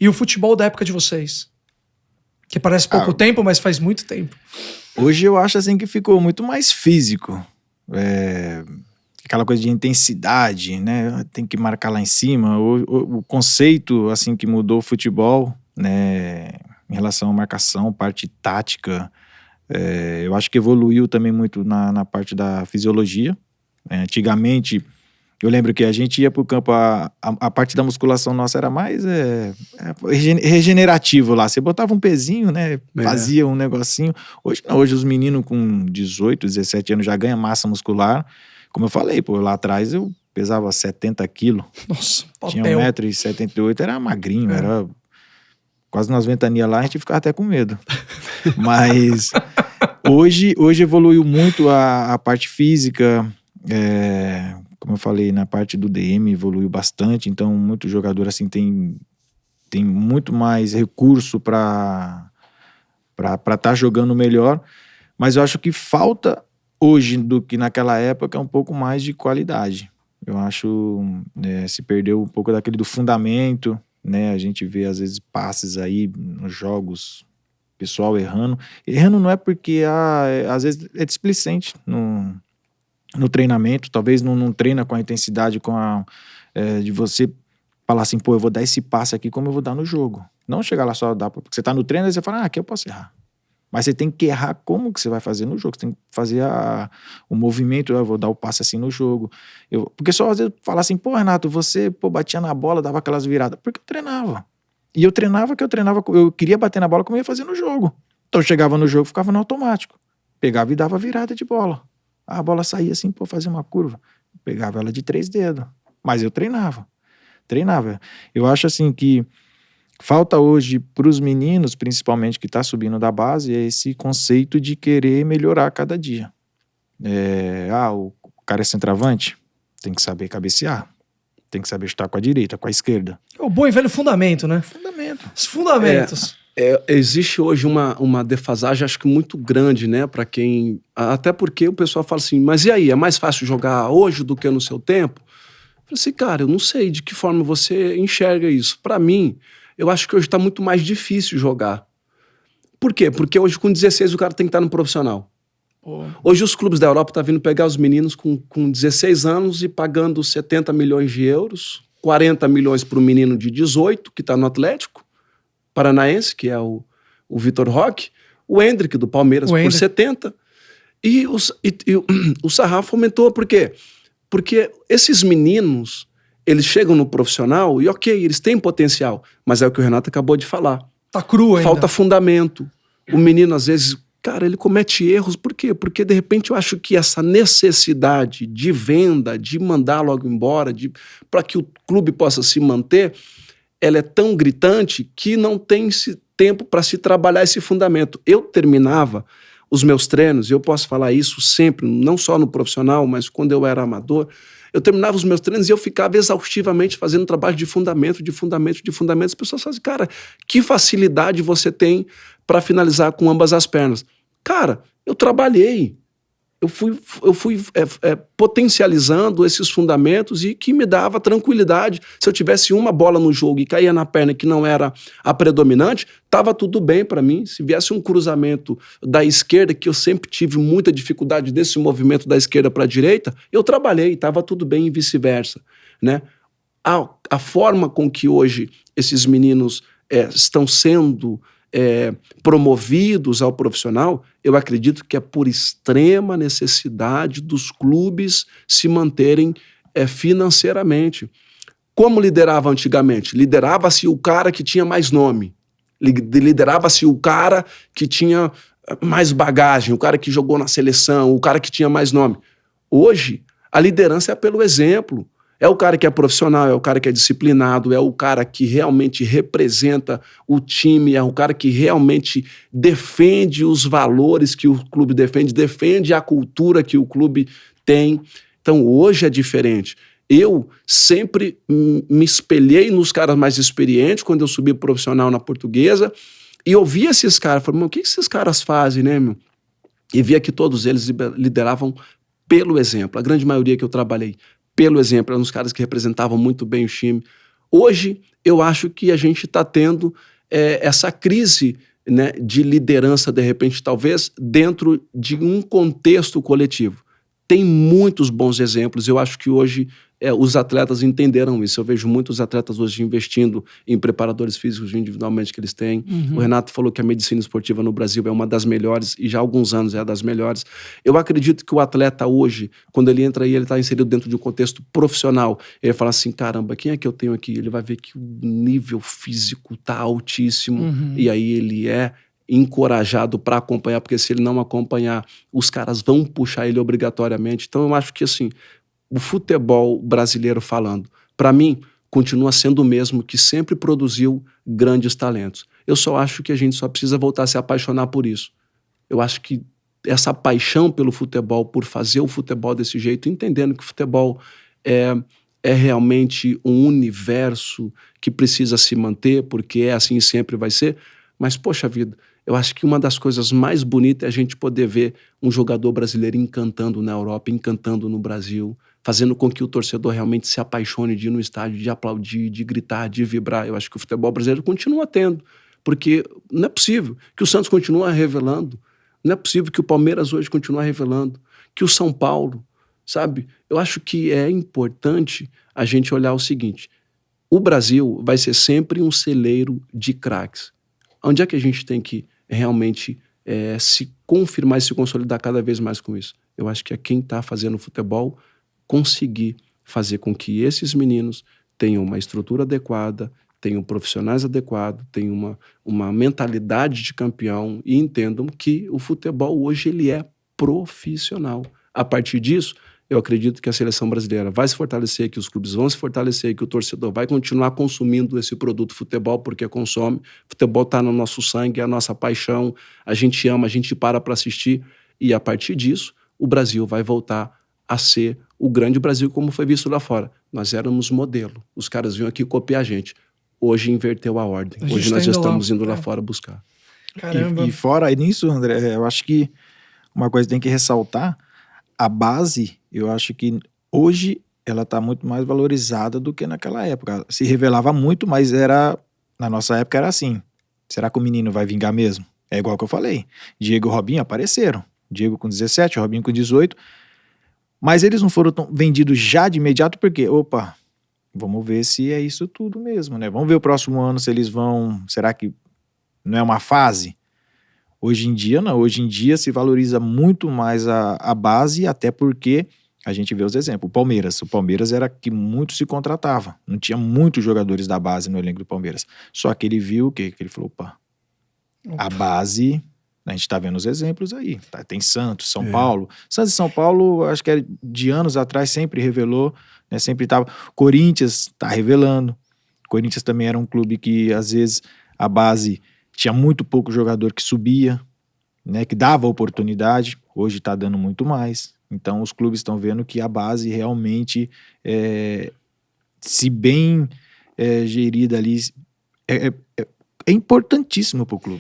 E o futebol da época de vocês? Que parece pouco tempo, mas faz muito tempo. Hoje eu acho assim que ficou muito mais físico. Aquela coisa de intensidade, né? Tem que marcar lá em cima. O conceito assim que mudou o futebol, né? Em relação à marcação, parte tática, eu acho que evoluiu também muito na parte da fisiologia. Antigamente, eu lembro que a gente ia pro campo, a parte da musculação nossa era mais regenerativo lá. Você botava um pezinho, né? Fazia um negocinho. Hoje não, hoje os meninos com 18, 17 anos já ganham massa muscular. Como eu falei, pô, lá atrás eu pesava 70 quilos. Nossa, papel. Tinha 1,78 m, era magrinho, era quase nas ventanias lá, a gente ficava até com medo. Mas hoje evoluiu muito a parte física, como eu falei, na parte do DM evoluiu bastante, então muito jogador assim tem muito mais recurso para estar jogando melhor, mas eu acho que falta hoje do que naquela época um pouco mais de qualidade. Eu acho se perdeu um pouco daquele do fundamento, né? A gente vê às vezes passes aí nos jogos, pessoal errando não é porque às vezes é displicente no treinamento, talvez não treina com a intensidade de você falar assim, pô, eu vou dar esse passe aqui como eu vou dar no jogo. Não chegar lá só dar, porque você tá no treino e você fala, aqui eu posso errar. Mas você tem que errar como que você vai fazer no jogo, você tem que fazer o movimento, eu vou dar o passe assim no jogo. Porque só às vezes falar assim, pô, Renato, você batia na bola, dava aquelas viradas, porque eu treinava. E eu queria bater na bola como eu ia fazer no jogo. Então eu chegava no jogo, ficava no automático. Pegava e dava virada de bola. A bola saía assim, fazia uma curva. Eu pegava ela de 3 dedos. Mas eu treinava. Eu acho assim que falta hoje para os meninos, principalmente que tá subindo da base, é esse conceito de querer melhorar cada dia. O cara é centroavante, tem que saber cabecear. Tem que saber estar com a direita, com a esquerda. O bom e velho fundamento, né? Os fundamentos. Existe hoje uma defasagem, acho que muito grande, né? Para quem... Até porque o pessoal fala assim, mas e aí, é mais fácil jogar hoje do que no seu tempo? Eu falei assim, cara, eu não sei de que forma você enxerga isso. Para mim, eu acho que hoje tá muito mais difícil jogar. Por quê? Porque hoje com 16 o cara tem que estar no profissional. Hoje os clubes da Europa estão vindo pegar os meninos com 16 anos e pagando 70 milhões de euros, 40 milhões para o menino de 18, que está no Atlético Paranaense, que é o Vitor Roque, o Endrick do Palmeiras por 70, e o sarrafo aumentou. Por quê? Porque esses meninos, eles chegam no profissional e eles têm potencial, mas é o que o Renato acabou de falar. Tá cru ainda. Falta fundamento. O menino às vezes... Cara, ele comete erros, por quê? Porque, de repente, eu acho que essa necessidade de venda, de mandar logo embora, para que o clube possa se manter, ela é tão gritante que não tem tempo para se trabalhar esse fundamento. Eu terminava os meus treinos, e eu posso falar isso sempre, não só no profissional, mas quando eu era amador, eu terminava os meus treinos e eu ficava exaustivamente fazendo trabalho de fundamento. As pessoas fazem, cara, que facilidade você tem para finalizar com ambas as pernas. Cara, eu trabalhei, eu fui potencializando esses fundamentos e que me dava tranquilidade. Se eu tivesse uma bola no jogo e caía na perna que não era a predominante, estava tudo bem para mim. Se viesse um cruzamento da esquerda, que eu sempre tive muita dificuldade desse movimento da esquerda para a direita, eu trabalhei, estava tudo bem e vice-versa, né? A forma com que hoje esses meninos estão sendo promovidos ao profissional, eu acredito que é por extrema necessidade dos clubes se manterem financeiramente. Como liderava antigamente? Liderava-se o cara que tinha mais nome, liderava-se o cara que tinha mais bagagem, o cara que jogou na seleção, o cara que tinha mais nome. Hoje, a liderança é pelo exemplo. É o cara que é profissional, é o cara que é disciplinado, é o cara que realmente representa o time, é o cara que realmente defende os valores que o clube defende a cultura que o clube tem. Então, hoje é diferente. Eu sempre me espelhei nos caras mais experientes quando eu subi profissional na Portuguesa e ouvia esses caras, falei, o que esses caras fazem, né, meu? E via que todos eles lideravam pelo exemplo. A grande maioria que eu trabalhei pelo exemplo, eram os caras que representavam muito bem o time. Hoje, eu acho que a gente está tendo essa crise, né, de liderança, de repente, talvez, dentro de um contexto coletivo. Tem muitos bons exemplos. Eu acho que hoje os atletas entenderam isso. Eu vejo muitos atletas hoje investindo em preparadores físicos individualmente que eles têm. O Renato falou que a medicina esportiva no Brasil é uma das melhores e já há alguns anos é a das melhores. Eu acredito que o atleta hoje, quando ele entra aí, ele está inserido dentro de um contexto profissional. Ele fala assim, caramba, quem é que eu tenho aqui? Ele vai ver que o nível físico está altíssimo e aí ele encorajado para acompanhar, porque se ele não acompanhar, os caras vão puxar ele obrigatoriamente. Então eu acho que assim, o futebol brasileiro falando, para mim, continua sendo o mesmo que sempre produziu grandes talentos. Eu só acho que a gente só precisa voltar a se apaixonar por isso. Eu acho que essa paixão pelo futebol, por fazer o futebol desse jeito, entendendo que o futebol é realmente um universo que precisa se manter, porque é assim e sempre vai ser, mas, poxa vida, eu acho que uma das coisas mais bonitas é a gente poder ver um jogador brasileiro encantando na Europa, encantando no Brasil, fazendo com que o torcedor realmente se apaixone de ir no estádio, de aplaudir, de gritar, de vibrar. Eu acho que o futebol brasileiro continua tendo, porque não é possível que o Santos continue revelando, não é possível que o Palmeiras hoje continue revelando, que o São Paulo, sabe? Eu acho que é importante a gente olhar o seguinte, o Brasil vai ser sempre um celeiro de craques. Onde é que a gente tem que realmente se confirmar e se consolidar cada vez mais com isso? Eu acho que é quem está fazendo futebol conseguir fazer com que esses meninos tenham uma estrutura adequada, tenham profissionais adequados, tenham uma mentalidade de campeão e entendam que o futebol hoje ele é profissional. A partir disso, eu acredito que a seleção brasileira vai se fortalecer, que os clubes vão se fortalecer, que o torcedor vai continuar consumindo esse produto futebol, porque consome. Futebol está no nosso sangue, é a nossa paixão, a gente ama, a gente para assistir, e a partir disso, o Brasil vai voltar a ser o grande Brasil como foi visto lá fora. Nós éramos modelo, os caras vinham aqui copiar a gente. Hoje inverteu a ordem, hoje nós já estamos indo lá fora buscar. Caramba. E fora nisso, André, eu acho que uma coisa que tem que ressaltar, a base, eu acho que hoje ela está muito mais valorizada do que naquela época. Se revelava muito, mas na nossa época era assim. Será que o menino vai vingar mesmo? É igual que eu falei. Diego e Robinho apareceram. Diego com 17, Robinho com 18. Mas eles não foram vendidos já de imediato porque, opa, vamos ver se é isso tudo mesmo, né? Vamos ver o próximo ano se eles vão... Será que não é uma fase? Hoje em dia, não. Hoje em dia se valoriza muito mais a base, até porque a gente vê os exemplos. O Palmeiras era que muito se contratava. Não tinha muitos jogadores da base no elenco do Palmeiras. Só que ele viu que ele falou, opa, a base, a gente tá vendo os exemplos aí. Tá? Tem Santos, São Paulo. Santos e São Paulo, acho que é de anos atrás, sempre revelou, né? Sempre tava. Corinthians tá revelando. Corinthians também era um clube que, às vezes, a base... Tinha muito pouco jogador que subia, né, que dava oportunidade, hoje está dando muito mais. Então os clubes estão vendo que a base realmente, se bem gerida ali, é importantíssimo para o clube.